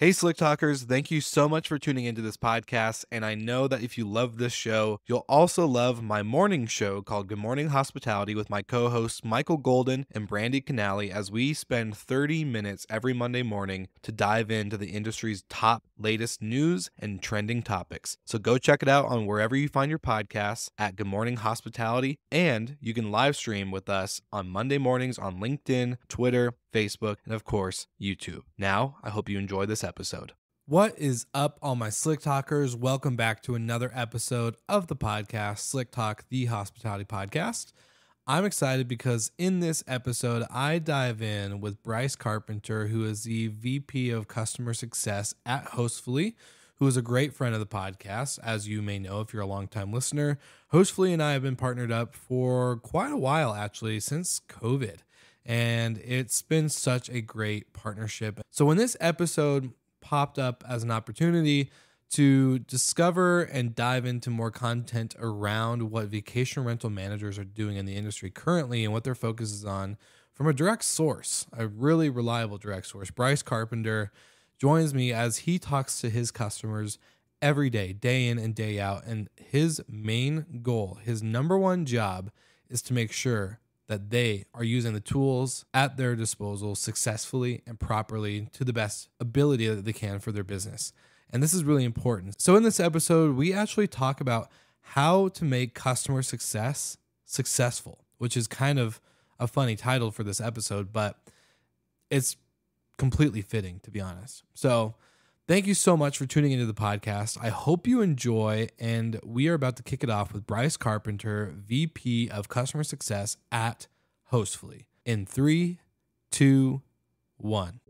Hey, Slick Talkers, thank you so much for tuning into this podcast. And I know that if you love this show, you'll also love my morning show called Good Morning Hospitality with my co hosts Michael Golden and Brandy Canali, as we spend 30 minutes every Monday morning to dive into the industry's top latest news and trending topics. So go check it out on wherever you find your podcasts at Good Morning Hospitality. And you can live stream with us on Monday mornings on LinkedIn, Twitter, Facebook, and of course, YouTube. Now, I hope you enjoy this episode. What is up, all my Slick Talkers? Welcome back to another episode of the podcast, Slick Talk, the hospitality podcast. I'm excited because in this episode, I dive in with Brise Carpenter, who is the VP of Customer Success at Hostfully, who is a great friend of the podcast. As you may know, if you're a longtime listener, Hostfully and I have been partnered up for quite a while, actually, since COVID. And it's been such a great partnership. So when this episode popped up as an opportunity to discover and dive into more content around what vacation rental managers are doing in the industry currently and what their focus is on from a direct source, a really reliable direct source, Brise Carpenter joins me as he talks to his customers every day, day in and day out. And his main goal, his number one job, is to make sure that they are using the tools at their disposal successfully and properly to the best ability that they can for their business. And this is really important. So in this episode, we actually talk about how to make customer success successful, which is kind of a funny title for this episode, but it's completely fitting, to be honest. So thank you so much for tuning into the podcast. I hope you enjoy, and we are about to kick it off with Brise Carpenter, VP of Customer Success at Hostfully. In 3, 2, 1.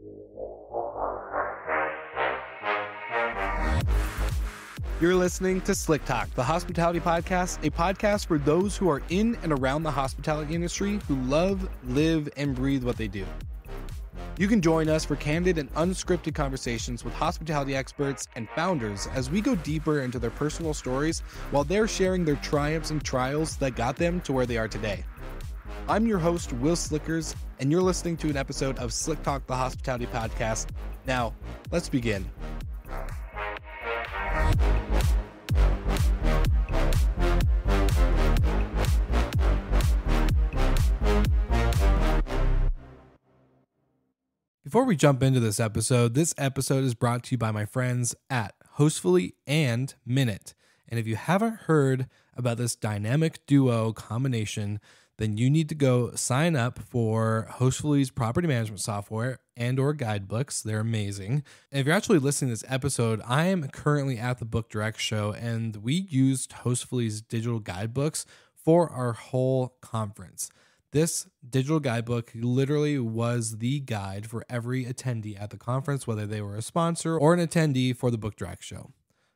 You're listening to Slick Talk, the hospitality podcast, a podcast for those who are in and around the hospitality industry who love, live, and breathe what they do. You can join us for candid and unscripted conversations with hospitality experts and founders as we go deeper into their personal stories while they're sharing their triumphs and trials that got them to where they are today. I'm your host, Will Slickers, and you're listening to an episode of Slick Talk, the hospitality podcast. Now, let's begin. Before we jump into this episode is brought to you by my friends at Hostfully and Minute. And if you haven't heard about this dynamic duo combination, then you need to go sign up for Hostfully's property management software and or guidebooks. They're amazing. And if you're actually listening to this episode, I am currently at the Book Direct show, and we used Hostfully's digital guidebooks for our whole conference. This digital guidebook literally was the guide for every attendee at the conference, whether they were a sponsor or an attendee for the Book Direct show.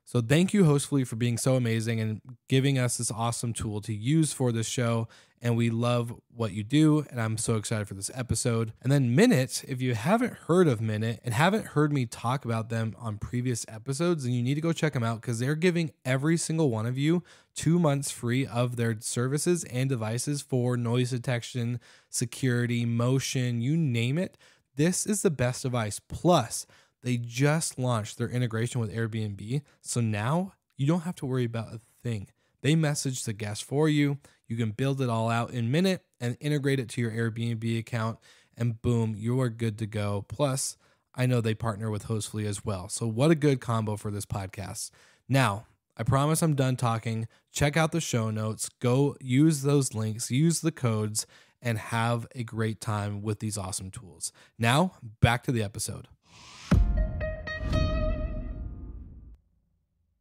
So thank you, Hostfully, for being so amazing and giving us this awesome tool to use for this show. And we love what you do, and I'm so excited for this episode. And then Minute, if you haven't heard of Minute and haven't heard me talk about them on previous episodes, then you need to go check them out because they're giving every single one of you 2 months free of their services and devices for noise detection, security, motion, you name it. This is the best device. Plus, they just launched their integration with Airbnb. So now you don't have to worry about a thing. They message the guest for you. You can build it all out in Minute and integrate it to your Airbnb account. And boom, you are good to go. Plus, I know they partner with Hostfully as well. So what a good combo for this podcast. Now, I promise I'm done talking. Check out the show notes. Go use those links, use the codes, and have a great time with these awesome tools. Now, back to the episode.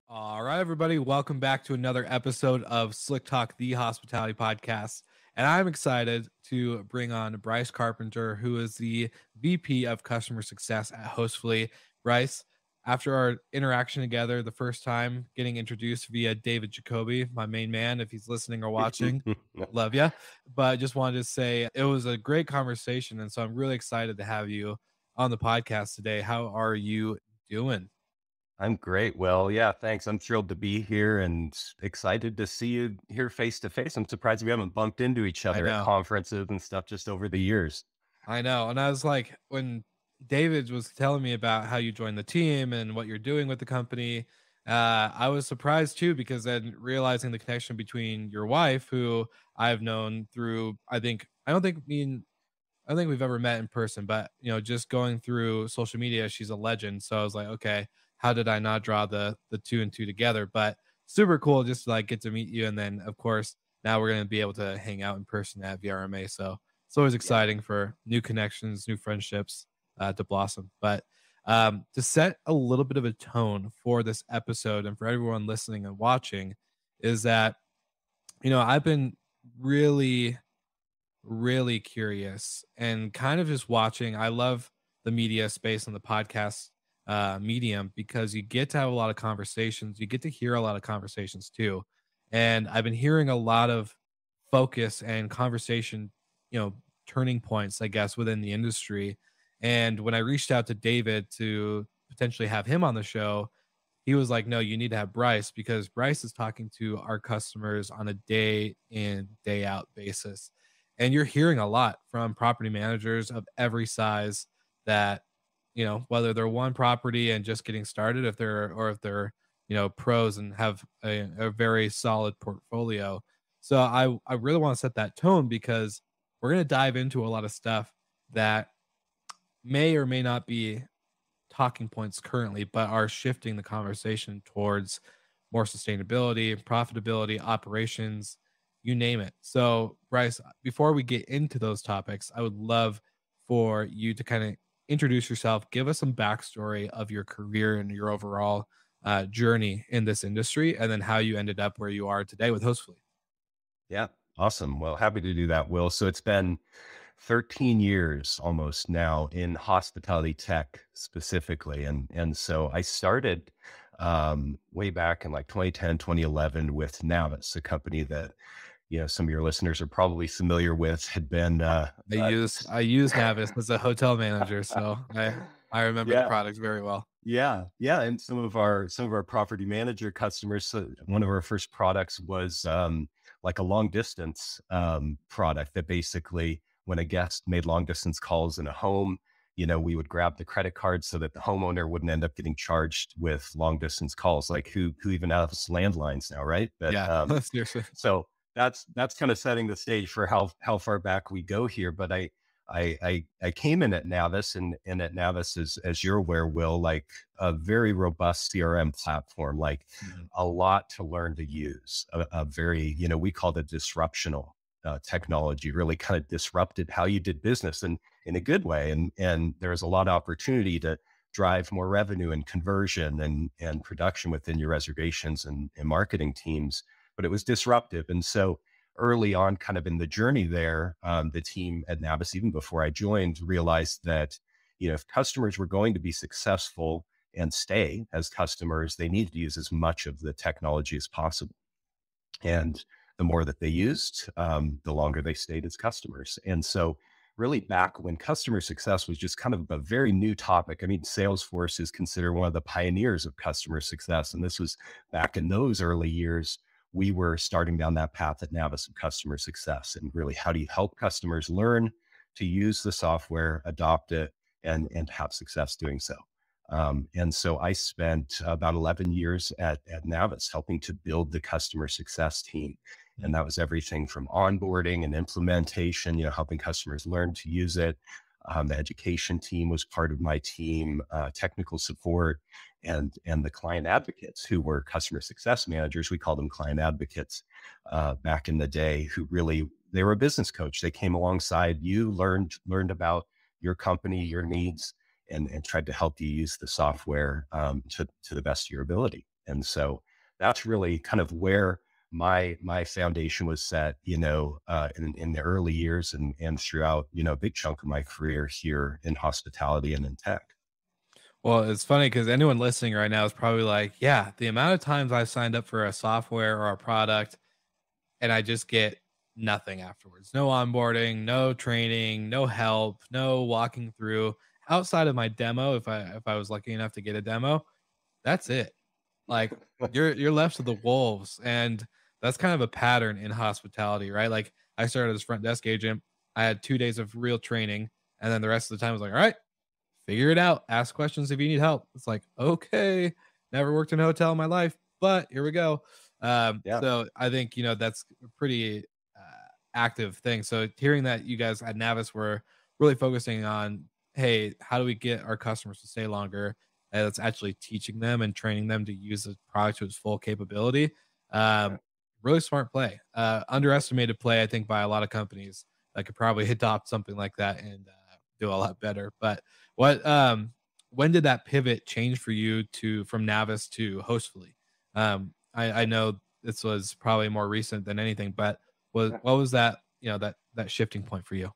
All right, everybody, welcome back to another episode of Slick Talk, the hospitality podcast. And I'm excited to bring on Brise Carpenter, who is the VP of Customer Success at Hostfully. Brise, after our interaction together the first time, getting introduced via David Jacoby, my main man, if he's listening or watching, love you. But I just wanted to say it was a great conversation. And so I'm really excited to have you on the podcast today. How are you doing? I'm great. Well, yeah, thanks. I'm thrilled to be here and excited to see you here face to face. I'm surprised we haven't bumped into each I other at know. conferences and stuff just over the years. I know. And I was like, when David was telling me about how you joined the team and what you're doing with the company. I was surprised too because then realizing the connection between your wife, who I've known through, I don't think we've ever met in person, but just going through social media, she's a legend. So I was like, okay, how did I not draw the two and two together? But super cool just to like get to meet you, and then of course now we're gonna be able to hang out in person at VRMA. So it's always Yeah. exciting for new connections, new friendships to blossom. But to set a little bit of a tone for this episode and for everyone listening and watching, is that I've been really really curious and kind of just watching. I love the media space and the podcast medium because you get to have a lot of conversations. You get to hear a lot of conversations too. And I've been hearing a lot of focus and conversation, turning points, I guess, within the industry. And when I reached out to David to potentially have him on the show, he was like, no, you need to have Bryce because Bryce is talking to our customers on a day in, day out basis. And you're hearing a lot from property managers of every size that, whether they're one property and just getting started, if they're, pros and have a very solid portfolio. So I really want to set that tone because we're going to dive into a lot of stuff that may or may not be talking points currently, but are shifting the conversation towards more sustainability, profitability, operations, you name it. So, Bryce, before we get into those topics, I would love for you to kind of introduce yourself, give us some backstory of your career and your overall journey in this industry, and then how you ended up where you are today with Hostfully. Yeah. Awesome. Well, happy to do that, Will. So it's been 13 years almost now in hospitality tech specifically. And so I started way back in like 2010, 2011 with Navis, a company that, some of your listeners are probably familiar with, had been, I use Navis as a hotel manager, so I remember the yeah, product very well. yeah, yeah, and some of our property manager customers. So one of our first products was like a long distance product that basically, when a guest made long distance calls in a home, we would grab the credit card so that the homeowner wouldn't end up getting charged with long distance calls. Like who even has landlines now, right? But Yeah, seriously. so that's kind of setting the stage for how far back we go here. But I came in at Navis, and at Navis, as you're aware, Will, like a very robust CRM platform, like Mhm. a lot to learn to use. A very, we called it disruptional technology. Really kind of disrupted how you did business, and in a good way. And there's a lot of opportunity to drive more revenue and conversion and production within your reservations and marketing teams. But it was disruptive, and so early on, kind of in the journey there, the team at Navis, even before I joined, realized that if customers were going to be successful and stay as customers, they needed to use as much of the technology as possible. And the more that they used, the longer they stayed as customers. And so, really, back when customer success was just kind of a very new topic. I mean, Salesforce is considered one of the pioneers of customer success. And this was back in those early years. We were starting down that path at Navis of customer success. And really, how do you help customers learn to use the software, adopt it, and have success doing so? And so I spent about 11 years at Navis helping to build the customer success team. And that was everything from onboarding and implementation, helping customers learn to use it. The education team was part of my team, technical support, and the client advocates who were customer success managers. We called them client advocates back in the day, who really, they were a business coach. They came alongside you, learned about your company, your needs, and tried to help you use the software to the best of your ability. And so that's really kind of where my foundation was set, in the early years and throughout, a big chunk of my career here in hospitality and in tech. Well, it's funny because anyone listening right now is probably like, yeah, the amount of times I've signed up for a software or a product and I just get nothing afterwards. No onboarding, no training, no help, no walking through outside of my demo. If I was lucky enough to get a demo, that's it. Like you're left to the wolves. And that's kind of a pattern in hospitality, right? Like I started as front desk agent. I had 2 days of real training, and then the rest of the time I was like, all right, figure it out. Ask questions if you need help. It's like, okay, never worked in a hotel in my life, but here we go. Yeah. So I think, that's a pretty active thing. So hearing that you guys at Navis were really focusing on, hey, how do we get our customers to stay longer? And it's actually teaching them and training them to use the product to its full capability. Yeah. Um, really smart play. Underestimated play, I think, by a lot of companies that could probably adopt something like that and do a lot better. But what when did that pivot change for you to from Navis to Hostfully? I know this was probably more recent than anything, but what was that, that shifting point for you?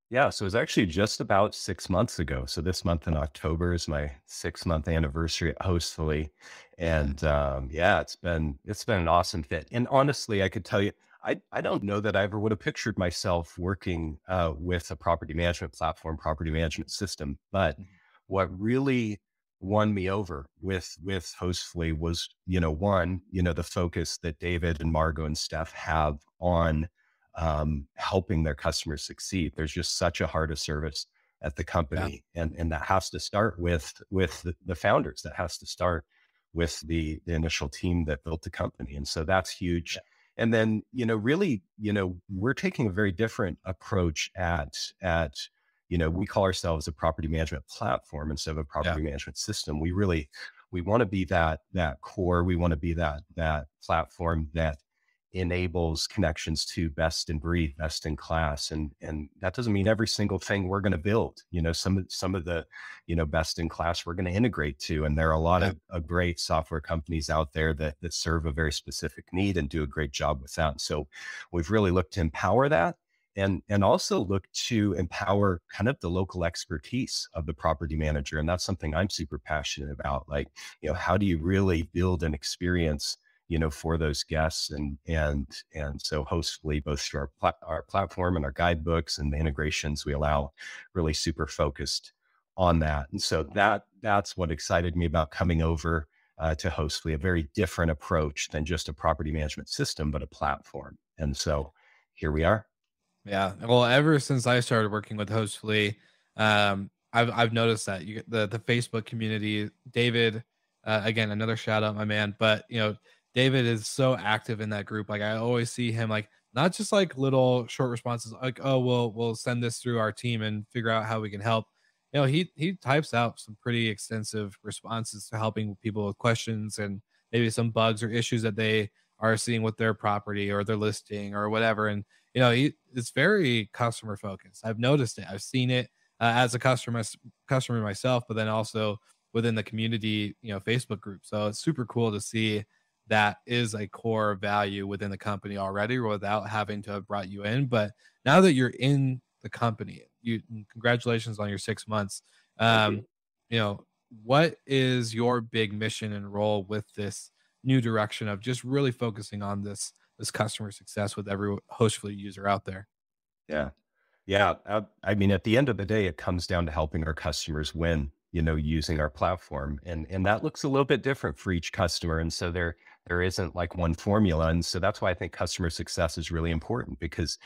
Yeah, so it was actually just about 6 months ago. So this month in October is my 6-month anniversary at Hostfully, Yeah. and, yeah, it's been an awesome fit, and honestly, I could tell you, I don't know that I ever would have pictured myself working, with a property management platform, property management system, but Mhm. what really won me over with Hostfully was, one, the focus that David and Margot and Steph have on helping their customers succeed. There's just such a heart of service at the Yeah. company, and that has to start with the founders. That has to start with the initial team that built the company, and so that's huge. Yeah. And then really, we're taking a very different approach at we call ourselves a property management platform instead of a Yeah. property management system. We want to be that core. We want to be that platform that enables connections to best in breed, best in class. And that doesn't mean every single thing we're going to build. Some of the, best in class we're going to integrate to. And there are a lot Yeah. of great software companies out there that serve a very specific need and do a great job with that. So we've really looked to empower that and also look to empower kind of the local expertise of the property manager. And that's something I'm super passionate about. Like, how do you really build an experience for those guests and so hostfully both through our platform and our guidebooks and the integrations we allow really super focused on that. And so that's what excited me about coming over to hostfully, a very different approach than just a property management system, but a platform. And so here we are. Yeah. Well, ever since I started working with Hostfully, I've noticed that the Facebook community, David, again, another shout out, my man. But David is so active in that group. Like I always see him like not just like little short responses, like, oh, we'll send this through our team and figure out how we can help. He types out some pretty extensive responses to helping people with questions and maybe some bugs or issues that they are seeing with their property or their listing or whatever. And it's very customer focused. I've noticed it. I've seen it as a customer myself, but then also within the community, Facebook group. So it's super cool to see that is a core value within the company already without having to have brought you in. But now that you're in the company, congratulations on your 6 months. Thank you. Um, what is your big mission and role with this new direction of just really focusing on this customer success with every Hostfully user out there? Yeah. Yeah, I mean, at the end of the day, it comes down to helping our customers win, using our platform, and that looks a little bit different for each customer, and so there isn't like one formula, and so that's why I think customer success is really important because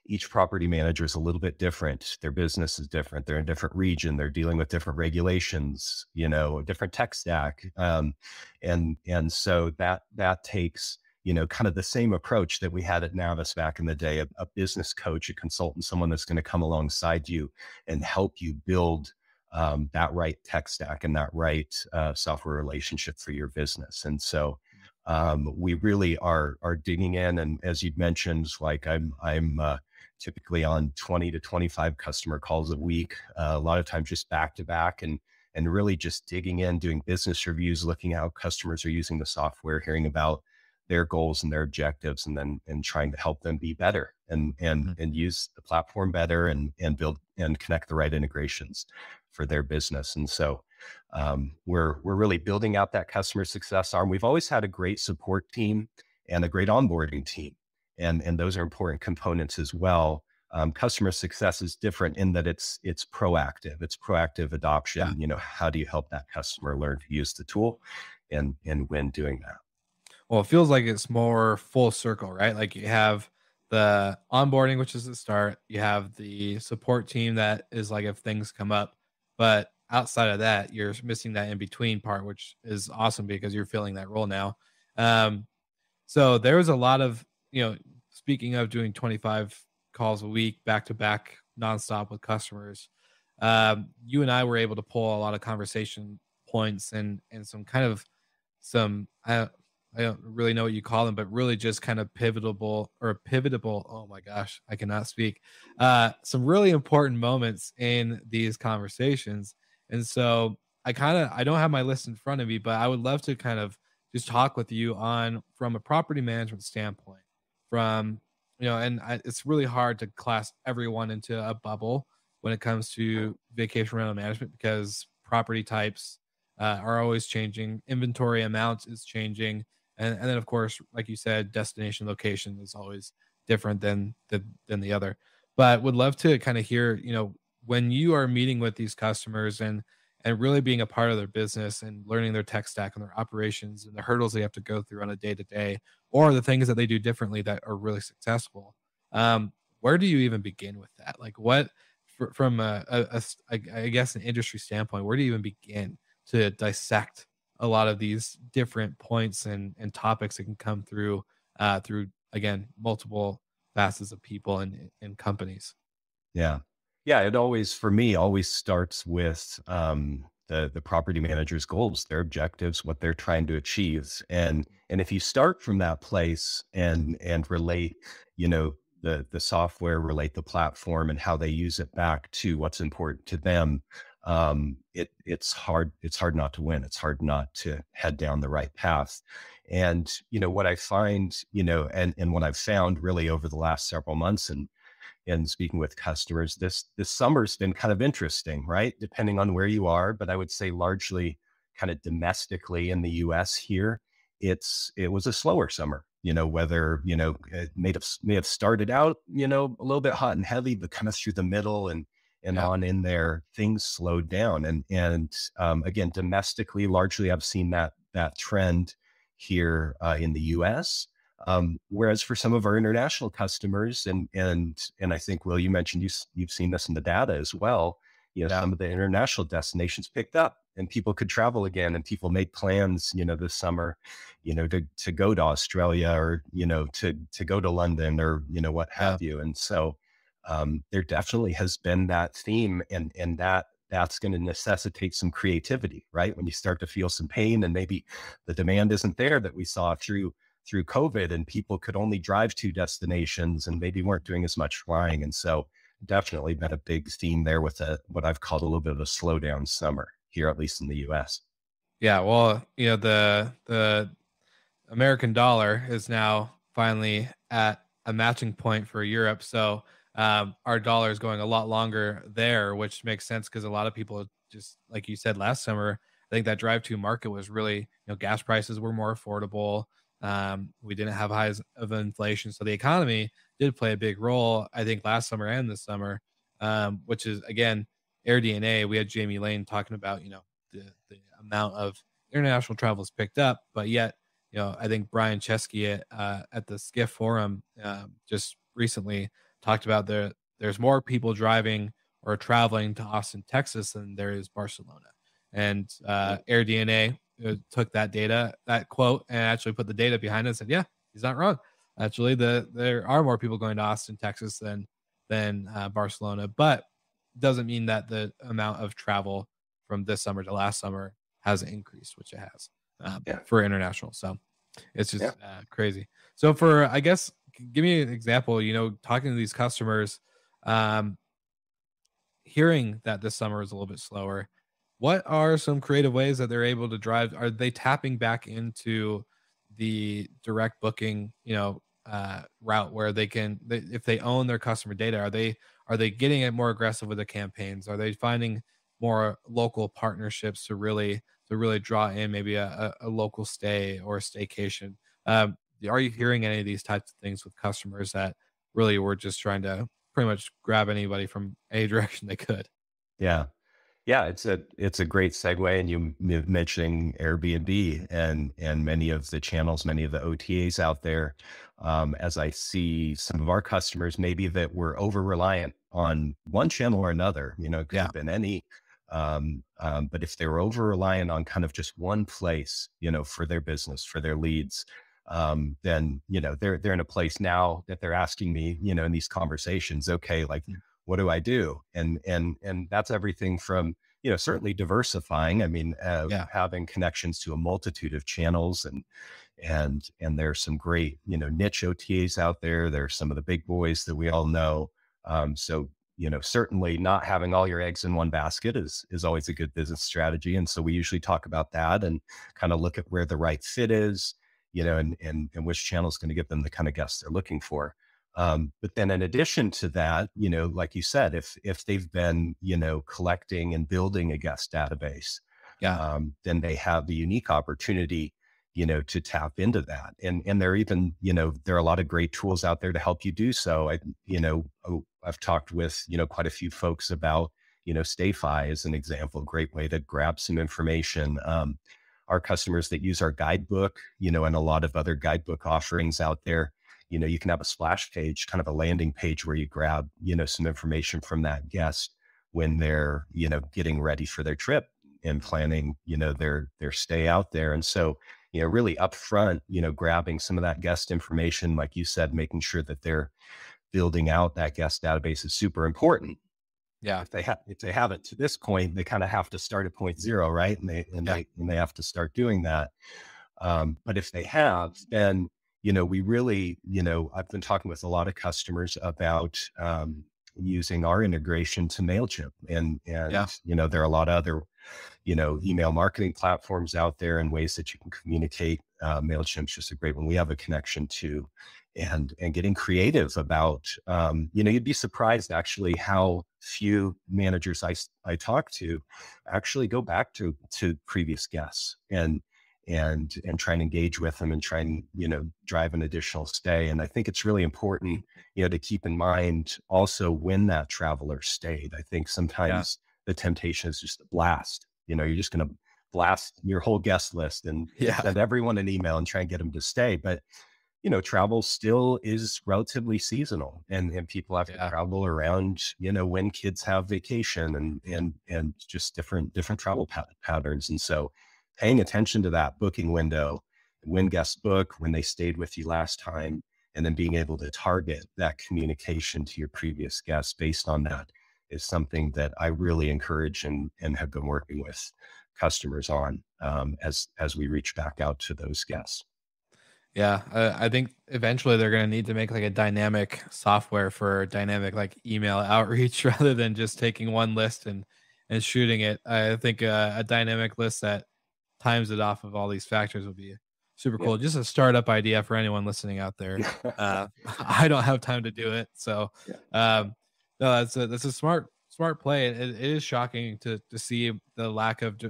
each property manager is a little bit different. Their business is different. They're in a different region. They're dealing with different regulations, a different tech stack, and so that takes kind of the same approach that we had at Navis back in the day, a business coach, a consultant, someone that's going to come alongside you and help you build that right tech stack and that right software relationship for your business. And so we really are digging in. And as you'd mentioned, like I'm typically on 20 to 25 customer calls a week, a lot of times just back to back and really just digging in, doing business reviews, looking at how customers are using the software, hearing about their goals and their objectives and trying to help them be better and use the platform better and build and connect the right integrations for their business. And so we're really building out that customer success arm. We've always had a great support team and a great onboarding team. And those are important components as well. Customer success is different in that it's proactive. It's proactive Yeah. adoption. How do you help that customer learn to use the tool and when doing that? Well, it feels like it's more full circle, right? Like you have the onboarding, which is the start. You have the support team that is like if things come up, but outside of that, you're missing that in between part, which is awesome because you're filling that role now. Um, so there was a lot of, speaking of doing 25 calls a week, back to back, nonstop with customers, you and I were able to pull a lot of conversation points and some kind of some I don't really know what you call them, but really just kind of pivotable or pivotable. Oh my gosh, I cannot speak. Some really important moments in these conversations. And so I don't have my list in front of me, but I would love to kind of just talk with you on from a property management standpoint, from it's really hard to class everyone into a bubble when it comes to vacation rental management because property types are always changing. Inventory amounts is changing, and then of course, like you said, destination location is always different than the other. But would love to kind of hear, when you are meeting with these customers and really being a part of their business and learning their tech stack and their operations and the hurdles they have to go through on a day to day, or the things that they do differently that are really successful. Where do you even begin with that? Like, what from I guess an industry standpoint, where do you even begin to dissect a lot of these different points and topics that can come through again multiple facets of people and companies. Yeah. Yeah, it always for me, always starts with, the property manager's goals, their objectives, what they're trying to achieve, and if you start from that place and relate, the software, relate the platform and how they use it back to what's important to them, it's hard not to win. It's hard not to head down the right path. And, what I find, and what I've found really over the last several months and speaking with customers, this summer's been kind of interesting, right? Depending on where you are, but I would say largely kind of domestically in the US here, it was a slower summer. Whether, it may have started out, a little bit hot and heavy, but kind of through the middle and Yeah. on in there, things slowed down. And again, domestically, largely I've seen that trend here in the US. Whereas for some of our international customers, and I think, Will, you mentioned you've seen this in the data as well. Yeah. Some of the international destinations picked up, and people could travel again, and people made plans, this summer, to go to Australia or to go to London or what Yeah. have you. And so there definitely has been that theme, and that's going to necessitate some creativity, right? When you start to feel some pain and maybe the demand isn't there that we saw through COVID, and people could only drive to destinations and maybe weren't doing as much flying. And so definitely been a big theme there with what I've called a little bit of a slowdown summer here, at least in the US. Yeah. Well, the American dollar is now finally at a matching point for Europe. So our dollar is going a lot longer there, which makes sense because a lot of people, just like you said last summer, I think that drive to market was really, gas prices were more affordable. We didn't have highs of inflation. So the economy did play a big role, I think, last summer and this summer, which is, again, Air DNA. We had Jamie Lane talking about, the amount of international travel is picked up, but yet I think Brian Chesky at the Skiff Forum just recently talked about there's more people driving or traveling to Austin, Texas than there is Barcelona. And Air DNA took that data, that quote, and actually put the data behind it and said, yeah, he's not wrong. Actually, there are more people going to Austin, Texas than Barcelona, but doesn't mean that the amount of travel from this summer to last summer has increased, which it has Yeah. for international. So it's Yeah. just crazy. So for, I guess, give me an example, talking to these customers, um, hearing that this summer is a little bit slower, what are some creative ways that they're able to drive? Are they tapping back into the direct booking, route where if they own their customer data, are they getting it more aggressive with the campaigns? Are they finding more local partnerships to really draw in maybe a local stay or a staycation? Are you hearing any of these types of things with customers that really were just trying to pretty much grab anybody from any direction they could? Yeah. Yeah, it's a great segue, and mentioning Airbnb and many of the channels, many of the OTAs out there. As I see some of our customers, maybe that were over reliant on one channel or another. It could Yeah. have been any. But if they're over reliant on kind of just one place, for their business, for their leads, then, they're in a place now that they're asking me, in these conversations, okay, like, Mm. what do I do? And that's everything from, certainly diversifying. I mean, Yeah. having connections to a multitude of channels, and there's some great, niche OTAs out there. There's some of the big boys that we all know. So, certainly not having all your eggs in one basket is always a good business strategy. And so we usually talk about that and kind of look at where the right fit is, and which channel is going to give them the kind of guests they're looking for. But then in addition to that, like you said, if they've been, collecting and building a guest database, Yeah. then they have the unique opportunity, to tap into that. And there are even, there are a lot of great tools out there to help you do so. I've talked with, quite a few folks about, StayFi as an example, great way to grab some information. Our customers that use our guidebook, and a lot of other guidebook offerings out there, you can have a splash page, kind of a landing page where you grab, some information from that guest when they're, getting ready for their trip and planning, their stay out there. And so, really upfront, grabbing some of that guest information, like you said, making sure that they're building out that guest database is super important. Yeah. If they haven't to this point, they kind of have to start at point zero, right? And they and Yeah. they and they have to start doing that. But if they have, then, we really, I've been talking with a lot of customers about, using our integration to Mailchimp, Yeah. there are a lot of other, email marketing platforms out there and ways that you can communicate. Mailchimp's just a great one. We have a connection to, and getting creative about, you'd be surprised actually how few managers I talk to actually go back to previous guests and try and engage with them and try and, drive an additional stay. And I think it's really important, to keep in mind also when that traveler stayed. I think Yeah. sometimes the temptation is just a blast. You're just going to blast your whole guest list and Yeah. send everyone an email and try and get them to stay. But, travel still is relatively seasonal, and people have to Yeah. travel around, when kids have vacation and just different travel patterns. And so paying attention to that booking window, when guests book, when they stayed with you last time, and then being able to target that communication to your previous guests based on that is something that I really encourage and have been working with customers on, as we reach back out to those guests. Yeah, I think eventually they're gonna need to make like a dynamic software for dynamic like email outreach rather than just taking one list and shooting it. I think a dynamic list that times it off of all these factors would be super Yeah. cool. Just a startup idea for anyone listening out there. I don't have time to do it, so Yeah. no, that's a smart play. It is shocking to see the lack of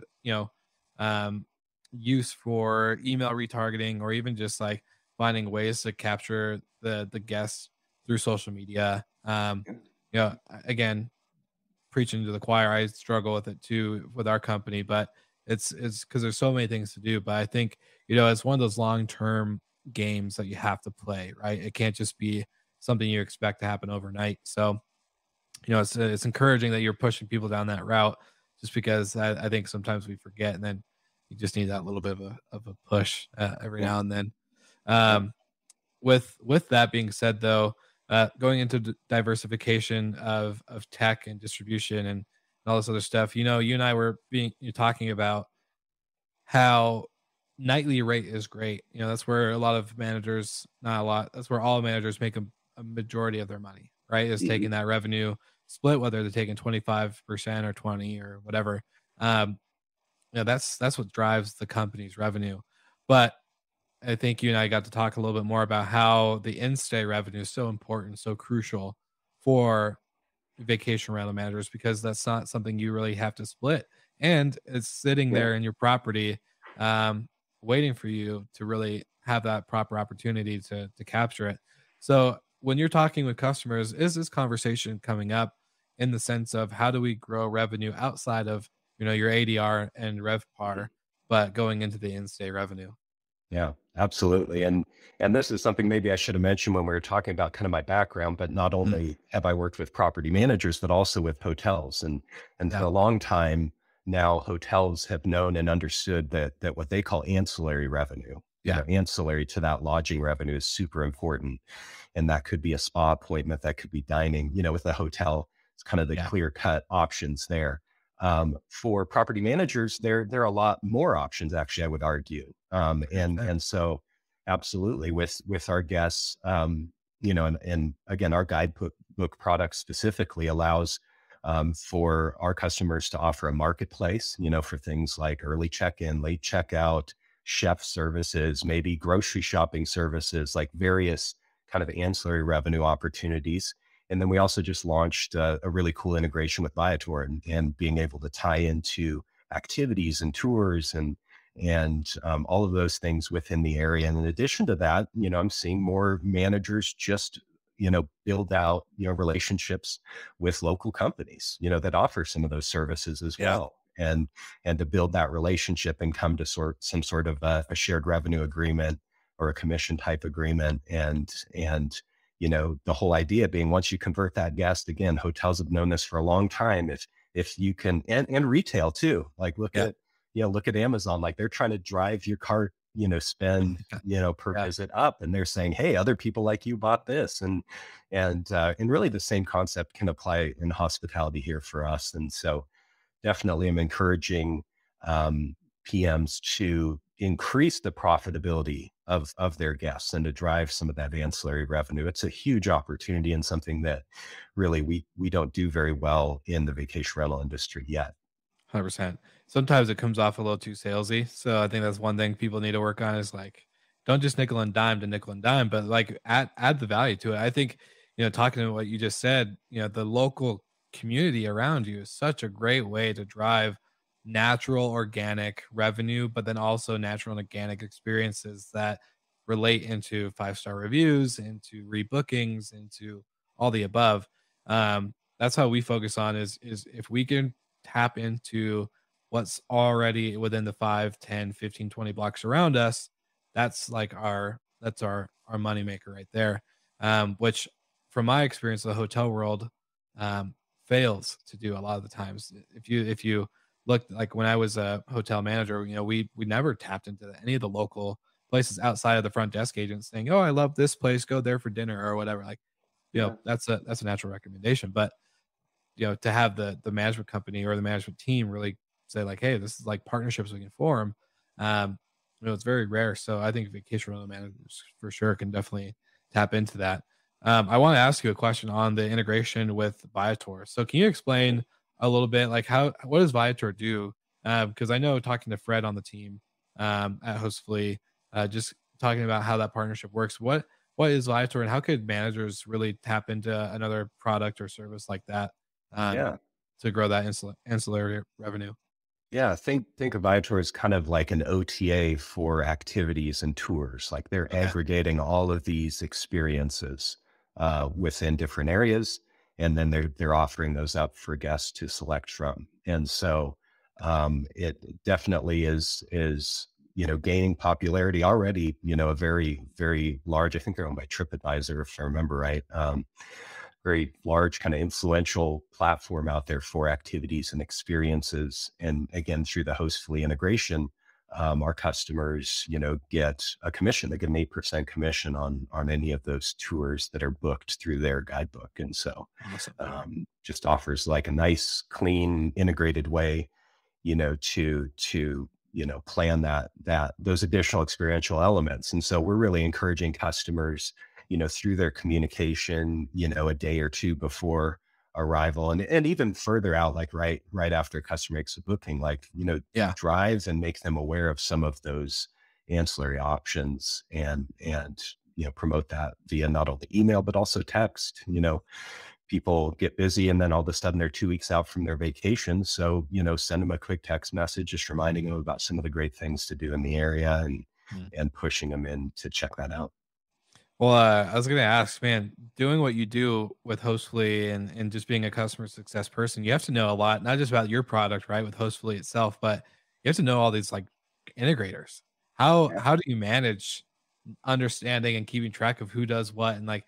um, use for email retargeting or even just like finding ways to capture the guests through social media. Again, preaching to the choir, I struggle with it too with our company, but it's because there's so many things to do. But I think it's one of those long term games that you have to play, right? It can't just be something you expect to happen overnight. So it's encouraging that you're pushing people down that route, just because I think sometimes we forget, and then you just need that little bit of a push every Yeah. now and then. Yeah. Um, with that being said, though, going into diversification of tech and distribution and all this other stuff, you and I were you talking about how nightly rate is great. That's where a lot of managers, not a lot, that's where all managers make a majority of their money, right? Is Mhm. taking that revenue split, whether they're taking 25% or 20 or whatever. Um, that's what drives the company's revenue. But I think you and I got to talk a little bit more about how the in-stay revenue is so important, so crucial for vacation rental managers, because that's not something you really have to split, and it's sitting Yeah. there in your property, um, waiting for you to really have that proper opportunity to capture it. So when you're talking with customers, is this conversation coming up in the sense of how do we grow revenue outside of your ADR and Mhm. RevPAR, but going into the in-stay revenue? Yeah, absolutely. And this is something maybe I should have mentioned when we were talking about kind of my background, but not Mm, only have I worked with property managers, but also with hotels. And for yeah, a long time now, hotels have known and understood that what they call ancillary revenue, yeah, ancillary to that lodging revenue is super important. And that could be a spa appointment, that could be dining, with a hotel. It's kind of the yeah, clear cut options there. For property managers, there are a lot more options, actually, I would argue. And 100%. and so absolutely with our guests, and again, our guidebook book product specifically allows for our customers to offer a marketplace, for things like early check-in, late checkout, chef services, maybe grocery shopping services, like various kind of ancillary revenue opportunities. And then we also just launched a really cool integration with Viator and being able to tie into activities and tours and all of those things within the area. And in addition to that, I'm seeing more managers just build out relationships with local companies that offer some of those services as Yeah, well. And to build that relationship and come to some sort of a shared revenue agreement or a commission type agreement. And the whole idea being, once you convert that guest, again, hotels have known this for a long time. If you can, and retail too, like yeah, look at Amazon, like they're trying to drive your cart, spend, per yeah, visit up, and they're saying, hey, other people like you bought this. And really the same concept can apply in hospitality here for us. And so definitely I'm encouraging um, PMs to increase the profitability of their guests and to drive some of that ancillary revenue. It's a huge opportunity and something that really we don't do very well in the vacation rental industry yet. 100%. Sometimes it comes off a little too salesy, so I think that's one thing people need to work on is, like, don't just nickel and dime to nickel and dime, but, like, add the value to it. I think, talking to what you just said, the local community around you is such a great way to drive natural, organic revenue, but then also natural and organic experiences that relate into five-star reviews, into rebookings, into all the above. That's how we focus on is if we can tap into what's already within the 5, 10, 15, 20 blocks around us, that's like our moneymaker right there. Which from my experience, the hotel world um, fails to do a lot of the times. If you look, like when I was a hotel manager, we never tapped into any of the local places outside of the front desk agents saying, "Oh, I love this place, go there for dinner," or whatever. Like, Yeah. that's a natural recommendation. But to have the management company or the management team really say like, "Hey, this is like partnerships we can form." Um, it's very rare. So I think vacation rental managers for sure can definitely tap into that. I want to ask you a question on the integration with Viator. So can you explain a little bit like what does Viator do? Because I know talking to Fred on the team at Hostfully, just talking about how that partnership works. What is Viator and how could managers really tap into another product or service like that? um, Yeah. to grow that ancillary revenue. Yeah, think of Viator as kind of like an OTA for activities and tours. Like they're Okay. aggregating all of these experiences within different areas, and then they're offering those up for guests to select from. And so it definitely is gaining popularity already. A very large. I think they're owned by TripAdvisor, if I remember right. Very large, kind of influential platform out there for activities and experiences. And again, through the Hostfully integration, our customers, get a commission. They get an 8% commission on any of those tours that are booked through their guidebook. And so, Awesome. just offers like a nice, clean, integrated way to plan that those additional experiential elements. And so we're really encouraging customers, through their communication, a day or two before arrival and even further out, like right after a customer makes a booking, like, Yeah. drive and make them aware of some of those ancillary options and promote that via not only email but also text. People get busy and then all of a sudden they're 2 weeks out from their vacation. So, send them a quick text message, just reminding them about some of the great things to do in the area Mm. and pushing them in to check that out. Well, I was gonna ask, man, doing what you do with Hostfully and just being a customer success person, you have to know a lot, not just about your product, right, with Hostfully itself, but you have to know all these like integrators. How Yeah. how do you manage understanding and keeping track of who does what? And like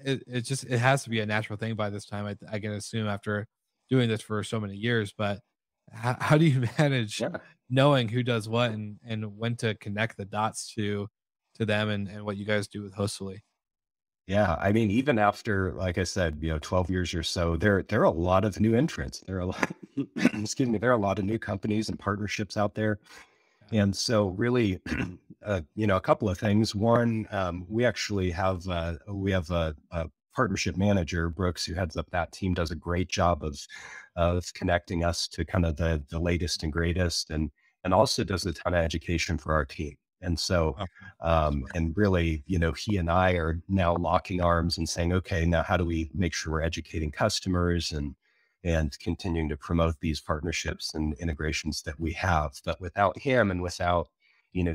it has to be a natural thing by this time. I can assume after doing this for so many years, but how do you manage Yeah. knowing who does what and when to connect the dots to them and what you guys do with Hostfully? Yeah, I mean, even after, like I said, 12 years or so, there are a lot of new entrants. There are a lot, excuse me, there are a lot of new companies and partnerships out there. Yeah. And so really, a couple of things. One, we have a partnership manager, Brooks, who heads up that team, does a great job of connecting us to kind of the latest and greatest, and also does a ton of education for our team. And so, Okay. Smart. and really, he and I are now locking arms and saying, okay, now how do we make sure we're educating customers and continuing to promote these partnerships and integrations that we have. But without him and without,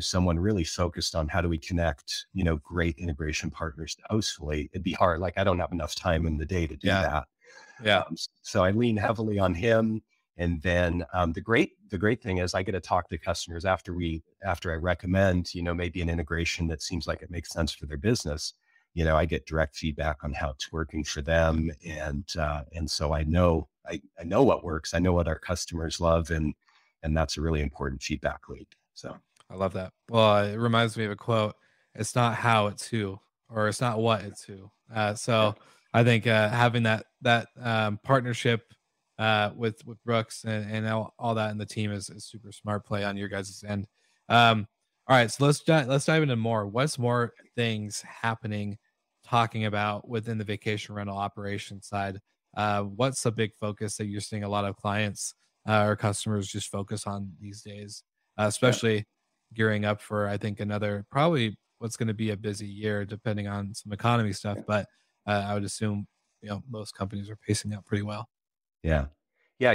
someone really focused on how do we connect, great integration partners to Hostfully, it'd be hard. Like I don't have enough time in the day to do Yeah. that. Yeah. So I lean heavily on him. And then the great thing is I get to talk to customers after I recommend, maybe an integration that seems like it makes sense for their business. I get direct feedback on how it's working for them, and so I know what works. I know what our customers love, and that's a really important feedback loop. So I love that. Well, it reminds me of a quote. It's not how, it's who, or it's not what, it's who. yeah, So I think having that partnership with Brooks and all that in the team is super smart play on your guys' end. All right, so let's dive into more. What's more things happening, talking about within the vacation rental operation side? What's a big focus that you're seeing a lot of clients or customers just focus on these days, yeah. especially gearing up for I think another probably what's going to be a busy year depending on some economy stuff. But I would assume most companies are pacing out pretty well. Yeah. Yeah,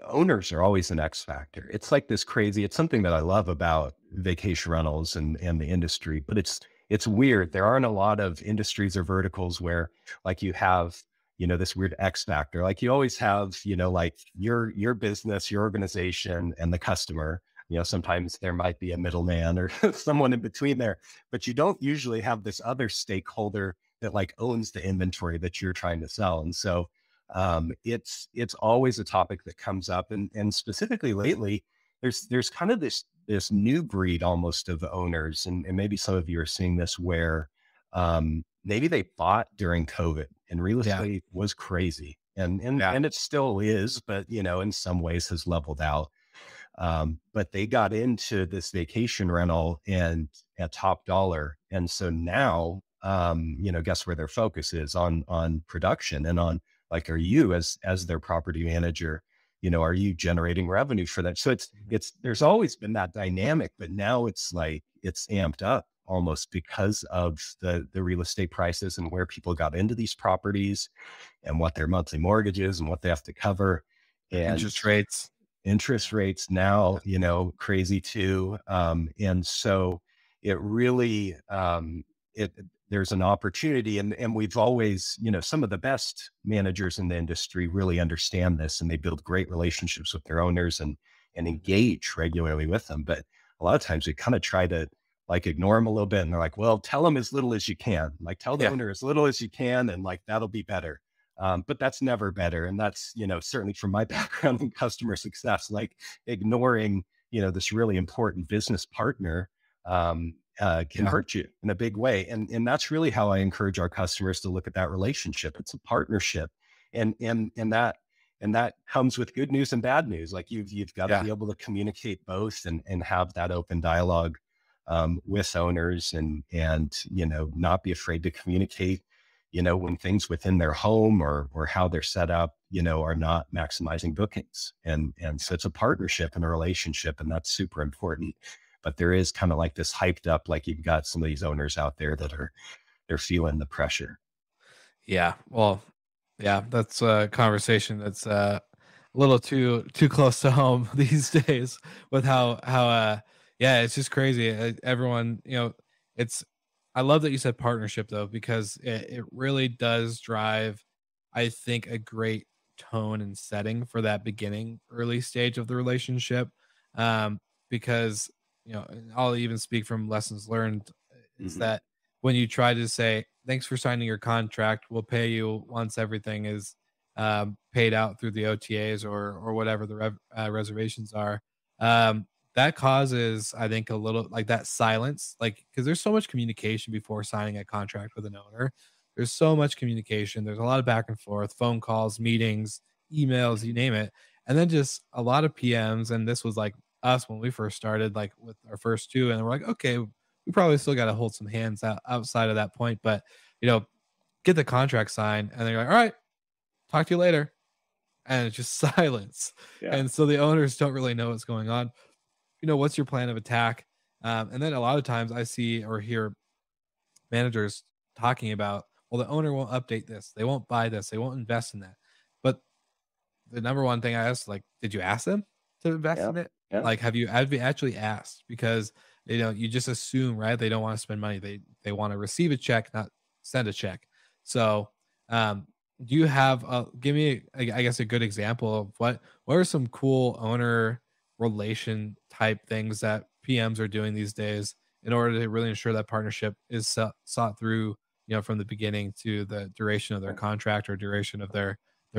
owners are always an X factor. It's like this crazy, it's something that I love about vacation rentals and the industry, but it's weird. There aren't a lot of industries or verticals where like you have, this weird X factor. Like you always have, like your business, your organization and the customer. Sometimes there might be a middleman or someone in between there, but you don't usually have this other stakeholder that like owns the inventory that you're trying to sell. And so it's always a topic that comes up, and specifically lately, there's kind of this new breed almost of owners, and maybe some of you are seeing this where maybe they bought during COVID, and real Yeah, estate was crazy, and yeah, and it still is, but in some ways has leveled out. But they got into this vacation rental and at top dollar. And so now, guess where their focus is on production and on like, are you as their property manager, are you generating revenue for them? So mhm, there's always been that dynamic, but now it's like it's amped up almost because of the real estate prices and where people got into these properties and what their monthly mortgage is and what they have to cover. And interest rates. interest rates now, crazy too. And so it really, it, there's an opportunity and we've always, some of the best managers in the industry really understand this and they build great relationships with their owners and engage regularly with them. But a lot of times we kind of try to like ignore them a little bit and they're like, well, tell them as little as you can, like tell the Yeah, owner as little as you can. And like, that'll be better. But that's never better. And that's, certainly from my background in customer success, like ignoring, this really important business partner can yeah, hurt you in a big way. And that's really how I encourage our customers to look at that relationship. It's a partnership. And that comes with good news and bad news. Like you've got to yeah, be able to communicate both and have that open dialogue with owners and not be afraid to communicate when things within their home or how they're set up, are not maximizing bookings. And so it's a partnership and a relationship, and that's super important. But there is kind of like this hyped up, like you've got some of these owners out there that they're feeling the pressure. yeah. Well, yeah, that's a conversation that's a little too close to home these days with how yeah, it's just crazy. Everyone, it's I love that you said partnership though because it really does drive I think a great tone and setting for that beginning early stage of the relationship. Um because and I'll even speak from lessons learned, is Hmm. that when you try to say, thanks for signing your contract, we'll pay you once everything is paid out through the OTAs or whatever the reservations are. That causes, I think, a little like that silence, like because there's so much communication before signing a contract with an owner. There's so much communication. There's a lot of back and forth, phone calls, meetings, emails, you name it. And then just a lot of PMs. And this was like us when we first started, like with our first two. And we're like, okay, we probably still got to hold some hands outside of that point. But, you know, get the contract signed. And they're like, all right, talk to you later. And it's just silence. Yeah. And so the owners don't really know what's going on. What's your plan of attack? And then a lot of times I see or hear managers talking about, well, the owner won't update this, they won't buy this, they won't invest in that. But the number one thing I asked, like, did you ask them to invest Yeah. in it? Yeah. Like, have you actually asked? Because you just assume, right? They don't want to spend money. They want to receive a check, not send a check. So, um, do you have give me, I guess, a good example of what are some cool owner relation type things that PMs are doing these days in order to really ensure that partnership is sought through, from the beginning to the duration of their Yeah. contract or duration of their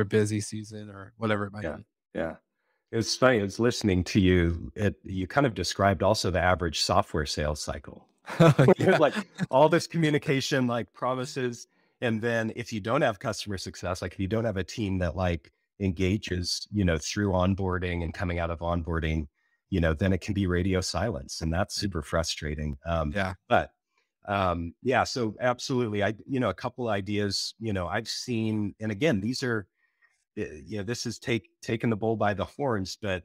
busy season or whatever it might Yeah. be. Yeah. It's funny. It's listening to you. You kind of described also the average software sales cycle. There's Yeah. like all this communication, like promises. And then if you don't have customer success, like if you don't have a team that like engages, through onboarding and coming out of onboarding, then it can be radio silence. And that's Mm. super frustrating. Yeah. But yeah, so absolutely. A couple ideas, I've seen, and again, these are, this is taking the bull by the horns, but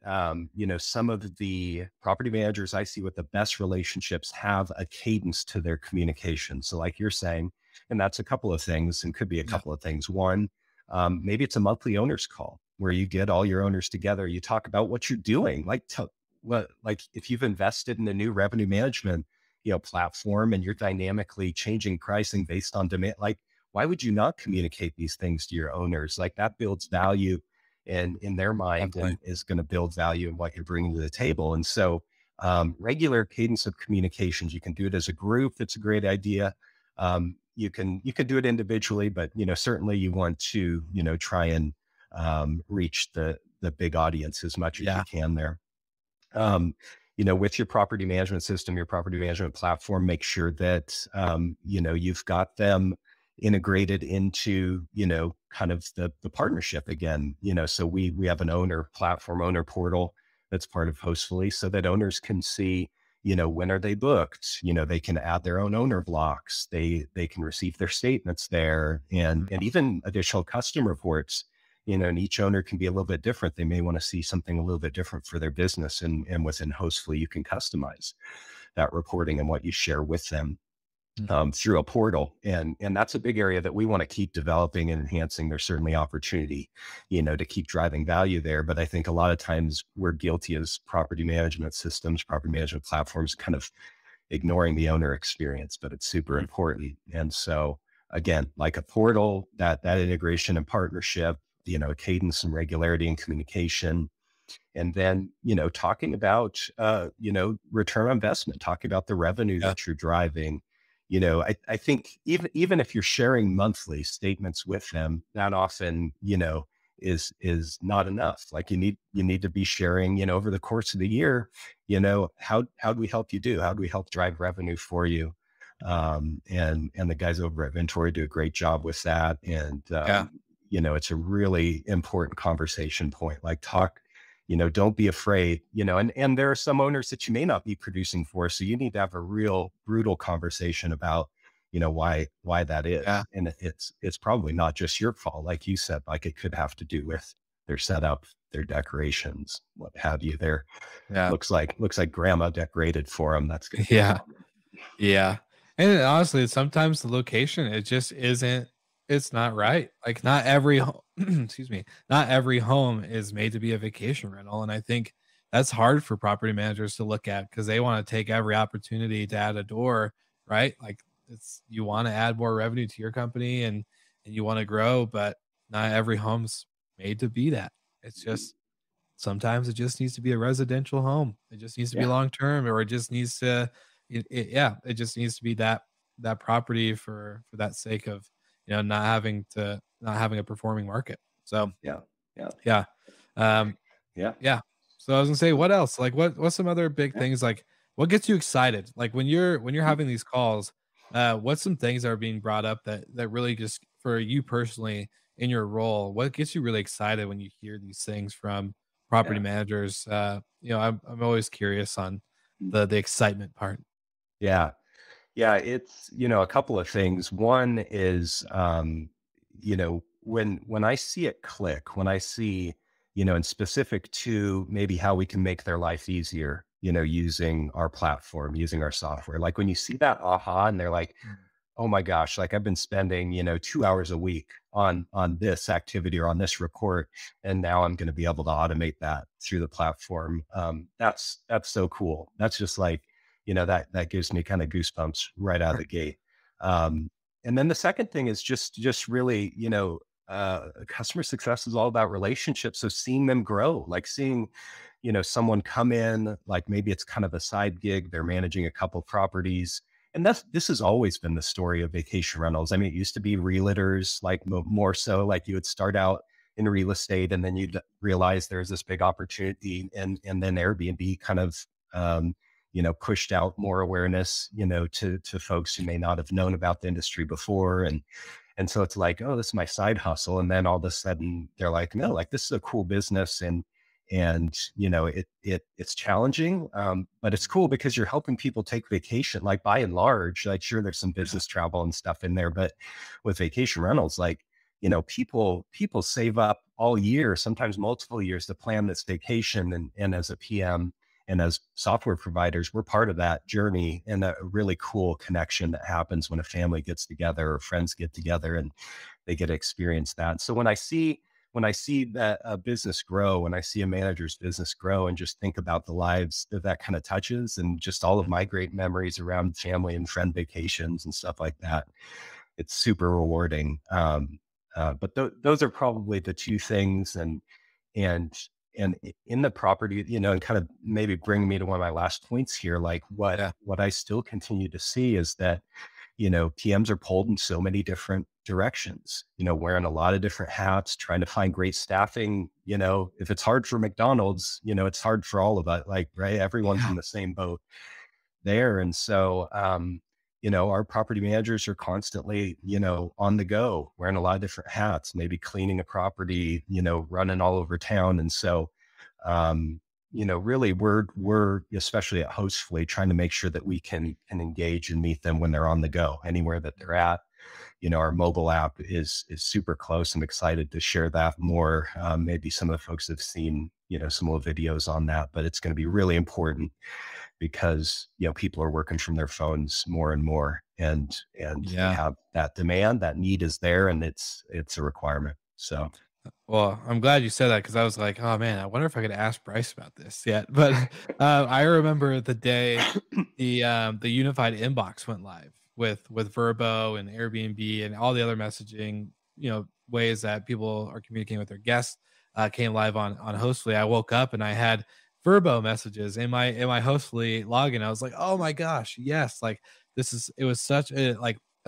some of the property managers I see with the best relationships have a cadence to their communication. So, like you're saying, and that's a couple of things, and could be a Yeah. couple of things. One, maybe it's a monthly owners call where you get all your owners together. You talk about what you're doing, like if you've invested in a new revenue management, platform, and you're dynamically changing pricing based on demand, like why would you not communicate these things to your owners? Like that builds value and in their mind Definitely. and is going to build value in what you're bringing to the table. And so, regular cadence of communications, you can do it as a group. It's a great idea. You can do it individually, but certainly you want to try and reach the big audience as much as you Yeah. can there. um, with your property management system, your property management platform, make sure that, you've got them integrated into, kind of the partnership again, so we have an owner platform, owner portal that's part of Hostfully so that owners can see, when are they booked, they can add their own owner blocks, they can receive their statements there and Mhm. even additional custom reports, and each owner can be a little bit different. They may want to see something a little bit different for their business. And within Hostfully, you can customize that reporting and what you share with them Mm. through a portal. And that's a big area that we want to keep developing and enhancing. There's certainly opportunity, to keep driving value there. But I think a lot of times we're guilty as property management systems, property management platforms, kind of ignoring the owner experience, but it's super Mhm. important. And so again, like a portal, that integration and partnership, cadence and regularity and communication. And then, talking about return on investment, talking about the revenue Yeah. that you're driving. I think even if you're sharing monthly statements with them, that often, is not enough. Like you need to be sharing, over the course of the year, how do we help you do? How do we help drive revenue for you? And the guys over at Ventori do a great job with that. And Yeah. it's a really important conversation point. Like talk, don't be afraid, and there are some owners that you may not be producing for. So you need to have a real brutal conversation about, why that is. Yeah. And it's probably not just your fault. Like you said, like it could have to do with their setup, their decorations, what have you. There Yeah. looks like grandma decorated for them. That's going to be a Yeah. problem. Yeah. And then honestly, sometimes the location, it just isn't, it's not right. Like not every home, excuse me, not every home is made to be a vacation rental. And I think that's hard for property managers to look at because they want to take every opportunity to add a door, right? Like you want to add more revenue to your company and you want to grow, but not every home's made to be that. It's Mhm. just sometimes it just needs to be a residential home. It just needs to be Yeah. long term, or it just needs to, yeah, it just needs to be that property for that sake of not having a performing market. So Yeah. Yeah. yeah, um, Yeah. yeah. So I was gonna say, what else? Like, what's some other big Yeah. things? Like, what gets you excited? Like when you're having these calls, what's some things that are being brought up that really just for you personally in your role, what gets you really excited when you hear these things from property Yeah. managers? I'm always curious on Mm. the excitement part. Yeah. Yeah, it's, a couple of things. One is, when I see it click, when I see, and specific to maybe how we can make their life easier, using our platform, using our software. Like when you see that aha and they're like, Mm. oh my gosh, like I've been spending, 2 hours a week on this activity or on this report, and now I'm going to be able to automate that through the platform. That's so cool. That's just like, that gives me kind of goosebumps right out of the gate. And then the second thing is just really, customer success is all about relationships. So seeing them grow, like seeing, someone come in, like maybe it's kind of a side gig, they're managing a couple properties, and this has always been the story of vacation rentals. I mean, it used to be realtors, like more so, like you would start out in real estate, and then you'd realize there's this big opportunity, and then Airbnb kind of, pushed out more awareness, to folks who may not have known about the industry before, and so it's like, oh, this is my side hustle. And then all of a sudden they're like, no, like this is a cool business. And it's challenging. But it's cool because you're helping people take vacation. Like by and large, like sure there's some Yeah. business travel and stuff in there, but with vacation rentals, like, people save up all year, sometimes multiple years to plan this vacation. And as a PM and as software providers, we're part of that journey and a really cool connection that happens when a family gets together or friends get together and they get to experience that. So when I see that a business grow, when I see a manager's business grow and just think about the lives that that kind of touches and just all of my great memories around family and friend vacations and stuff like that, it's super rewarding. But those are probably the two things. And in the property, and kind of maybe bring me to one of my last points here, like Yeah. what I still continue to see is that, PMs are pulled in so many different directions, wearing a lot of different hats, trying to find great staffing. If it's hard for McDonald's, it's hard for all of us, like, right? Everyone's Yeah. in the same boat there. And so, our property managers are constantly, on the go, wearing a lot of different hats, maybe cleaning a property, running all over town. And so, really we're especially at Hostfully trying to make sure that we can engage and meet them when they're on the go, anywhere that they're at. Our mobile app is super close. I'm excited to share that more. Maybe some of the folks have seen, some of the videos on that, but it's going to be really important because, people are working from their phones more and more, and they Yeah. have that demand, that need is there, and it's a requirement. So Well, I'm glad you said that because I was like, "Oh, man, I wonder if I could ask Bryce about this yet." But, I remember the day the unified inbox went live with Verbo and Airbnb and all the other messaging, ways that people are communicating with their guests, came live on Hostfully. I woke up and I had Verbo messages in my Hostfully login. I was like, "Oh my gosh, yes!" Like it was such a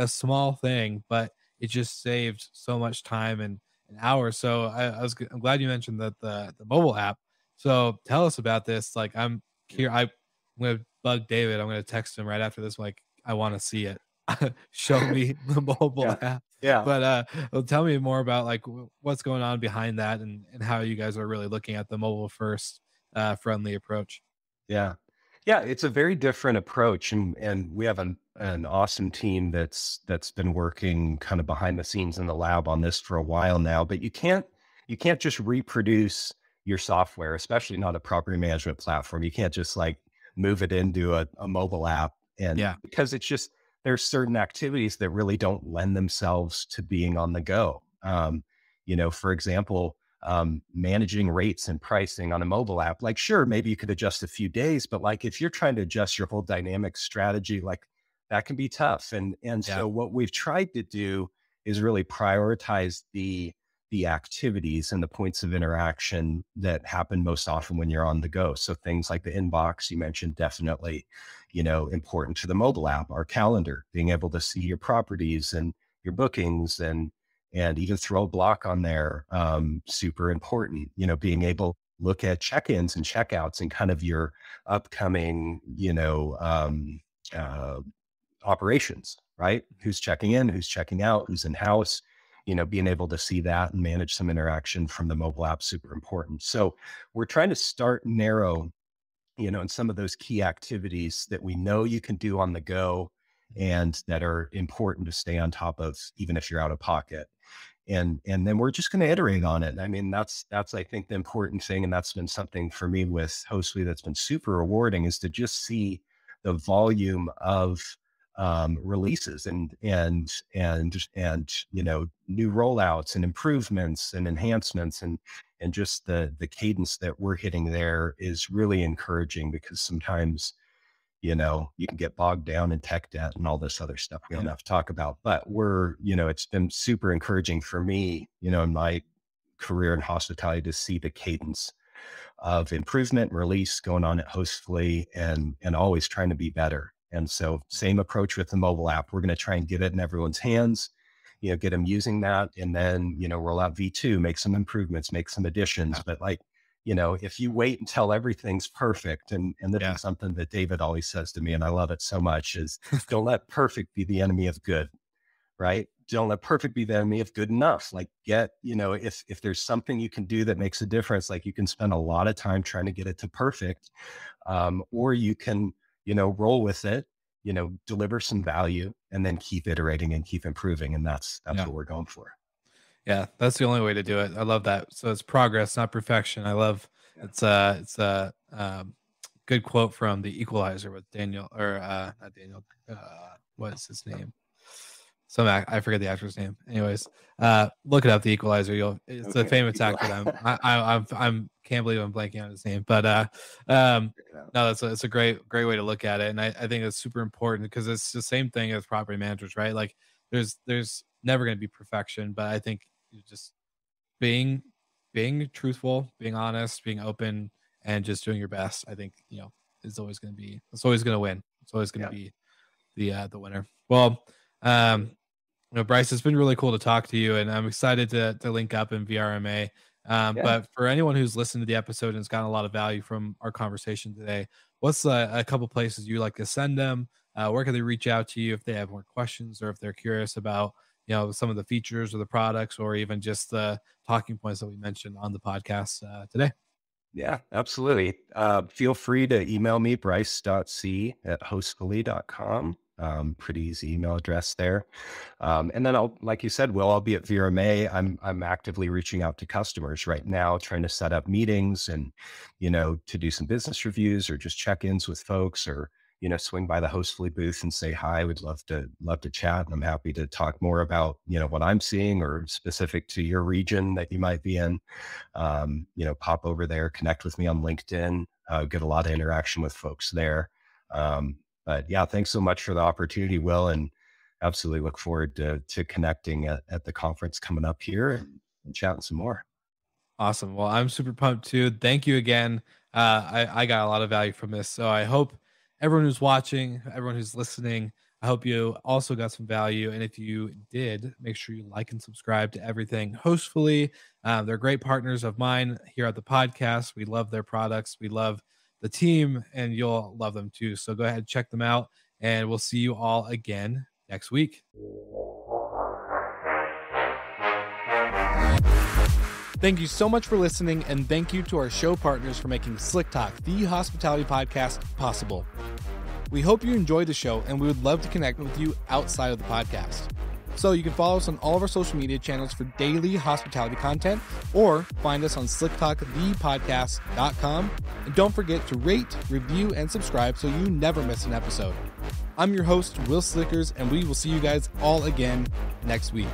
small thing, but it just saved so much time and an hour. So I'm glad you mentioned that the mobile app. So tell us about this. Like I'm here. I'm gonna bug David. I'm gonna text him right after this. Like I want to see it. Show me the mobile yeah, app. yeah. But well, tell me more about like what's going on behind that and how you guys are really looking at the mobile first friendly approach. Yeah. Yeah, it's a very different approach, and we have an awesome team that's been working kind of behind the scenes in the lab on this for a while now, but you can't just reproduce your software, especially not a property management platform. You can't just like move it into a mobile app, and Yeah. because it's just there's certain activities that really don't lend themselves to being on the go. For example, managing rates and pricing on a mobile app. Like, sure, maybe you could adjust a few days, but like if you're trying to adjust your whole dynamic strategy, like that can be tough. And Yeah. so what we've tried to do is really prioritize the activities and the points of interaction that happen most often when you're on the go. So things like the inbox you mentioned, definitely, important to the mobile app, our calendar, being able to see your properties and your bookings and even throw a block on there. Super important, being able to look at check-ins and checkouts and kind of your upcoming, operations, right? Who's checking in, who's checking out, who's in house, being able to see that and manage some interaction from the mobile app, super important. So we're trying to start narrow, in some of those key activities that we know you can do on the go and that are important to stay on top of, even if you're out of pocket. And then we're just going to iterate on it. I mean, that's I think the important thing, and that's been something for me with Hostfully that's been super rewarding, is to just see the volume of releases and new rollouts and improvements and enhancements and just the cadence that we're hitting there is really encouraging, because sometimes you can get bogged down in tech debt and all this other stuff we don't have to talk about. But it's been super encouraging for me, in my career in hospitality, to see the cadence of improvement and release going on at Hostfully and always trying to be better. And so same approach with the mobile app. We're going to try and get it in everyone's hands, get them using that, and then, roll out V2, make some improvements, make some additions. But if you wait until everything's perfect, and this is something that David always says to me, and I love it so much, is don't let perfect be the enemy of good, right? Don't let perfect be the enemy of good enough. Like if there's something you can do that makes a difference, like you can spend a lot of time trying to get it to perfect, or you can, roll with it, deliver some value, and then keep iterating and keep improving. And that's what we're going for. Yeah, that's the only way to do it. I love that. So it's progress, not perfection. I love it's a good quote from The Equalizer with Daniel, or not Daniel. What's his name? I forget the actor's name. Anyways, look it up. The Equalizer. It's a famous actor. I'm can't believe I'm blanking on his name. But no, it's a great way to look at it, and I think it's super important, because it's the same thing as property managers, right? Like there's never going to be perfection, but I think just being truthful, being honest, being open, and just doing your best, I think, it's always going to win. It's always going to be the winner. Well, Bryce, it's been really cool to talk to you, and I'm excited to link up in VRMA. But for anyone who's listened to the episode and has gotten a lot of value from our conversation today, what's a couple places you like to send them? Where can they reach out to you if they have more questions, or if they're curious about, some of the features or the products, or even just the talking points that we mentioned on the podcast today? Yeah, absolutely. Feel free to email me, bryce.c@hostfully.com. Pretty easy email address there. And then like you said, I'll be at VRMA. I'm actively reaching out to customers right now, trying to set up meetings and, to do some business reviews or just check-ins with folks, or, swing by the Hostfully booth and say hi. We'd love to chat. And I'm happy to talk more about, what I'm seeing, or specific to your region that you might be in. Pop over there, connect with me on LinkedIn, get a lot of interaction with folks there. But yeah, thanks so much for the opportunity, Will, and absolutely look forward to connecting at the conference coming up here and chatting some more. Awesome. Well, I'm super pumped too. Thank you again. I got a lot of value from this. So I hope everyone who's watching, everyone who's listening, I hope you also got some value. And if you did, make sure you like and subscribe to everything Hostfully. They're great partners of mine here at the podcast. We love their products. We love the team, and you'll love them too. So go ahead and check them out, and we'll see you all again next week. Thank you so much for listening, and thank you to our show partners for making Slick Talk, the hospitality podcast, possible. We hope you enjoyed the show, and we would love to connect with you outside of the podcast. So you can follow us on all of our social media channels for daily hospitality content, or find us on slicktalkthepodcast.com. And don't forget to rate, review, and subscribe so you never miss an episode. I'm your host, Will Slickers, and we will see you guys all again next week.